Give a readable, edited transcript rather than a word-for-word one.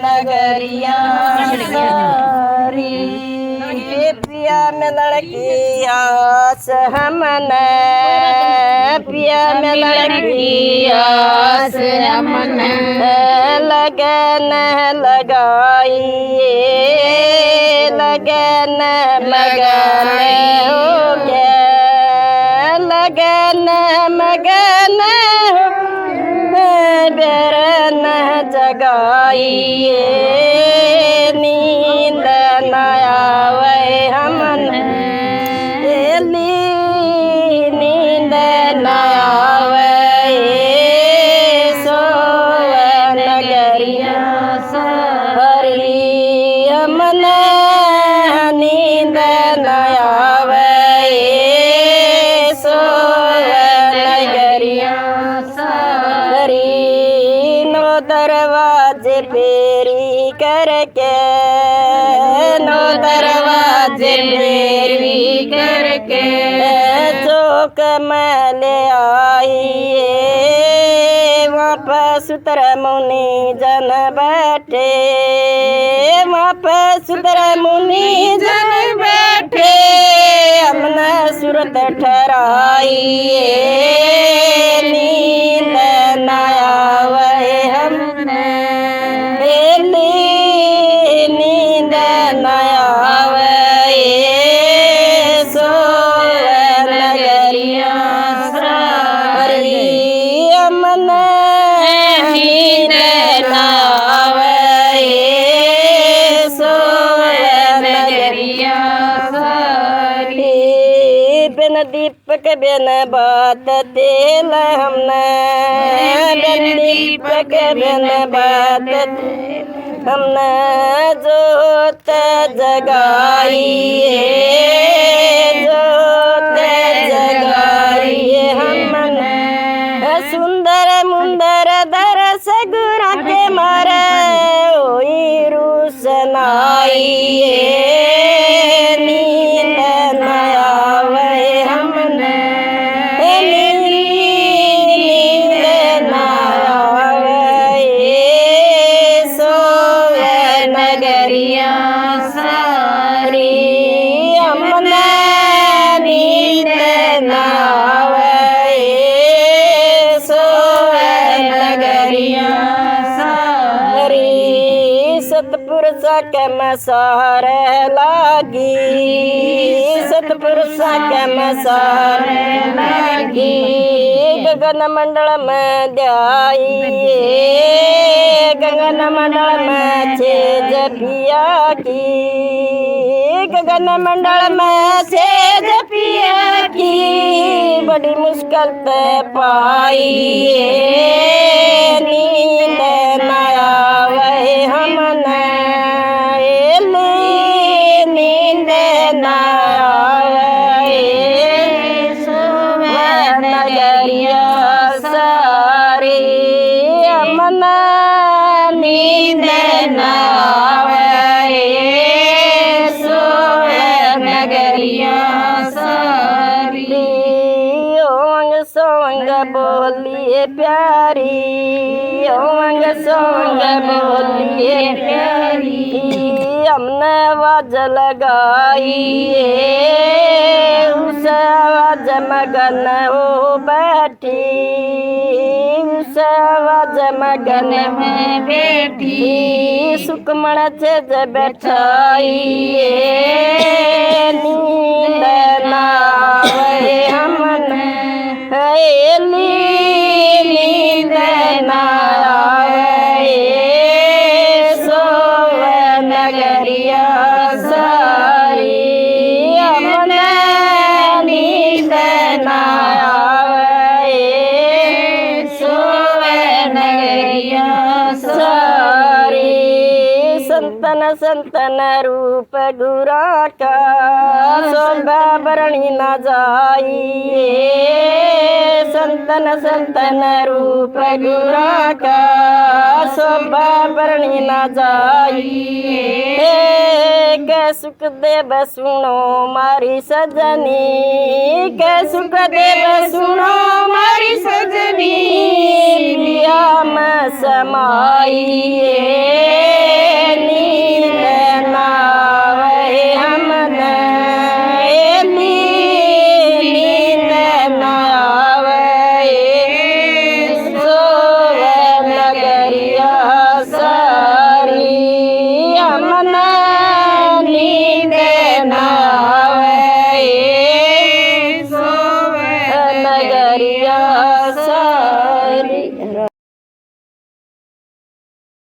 नगरिया पिया में लड़की आस हमन पिया में लड़की आस हमन लगन लगाइए लगन लगाने हो गया लगन मगन बेरन जगाइए नींद न आवे हमन नींद न आवे सोवे नगरिया हरी हमन नींद न आवे सोवे नगरिया नो दरवाजे फेरी करके नो दरवाजे फेरी करके चौक में ले आइए वहाँ पर सुतर मुनि जन बैठे वहाँ पर सुतर मुनि जन बैठे हमने सूरत ठहराइए नींद न आवे हमने नींद न आवे सोवे नगरिया हरी हमन नींद न आवे सोवे नगरिया हरी बिन दीपक बिन बात तेल हमने बिन दीपक बिन बात हमने जोत जगाइए जोत जगाइए हमने सुंदर मुंदर दरस गुरा के मारे ओई रुसनाइए नींद न आवे हमने नींद न आवे सोवे नगरिया सारी हमने नींद न आवे सोवे नगरिया सारी सतपुरुष के मसार लागी सतपुरुष के मसार लागी गगन मंडल में ध्याइए गगन मंडल में छेज पिया की गगन मंडल में छेज पिया की बड़ी मुश्किल ते पाइए नींद न आवे हमने नींद न आवे सोवे नगरिया सारी हमन नींद न आवे सोवे नगरिया सारी ओंग सोंग बोलिए प्यारी ओंग सोंग बोलिए प्यारी हमने आवाज लगाइए उस आवाज मगन हो बैठी उस आवाज मगन में बैठी सुकमण छेज बैठाइए नींद न आवे हमने नींद न आवे सोवे नगरिया सारी हमने नींद न आवे सोवे नगरिया सारी संतन संतन रूप गुरा का शोभा बरणी न जाइए संतन संतन रूप गुरा का शोभा बरणी न जाइए के सुख देव सुनो मारी सजनी के सुख देव सुनो मारी सजनी माई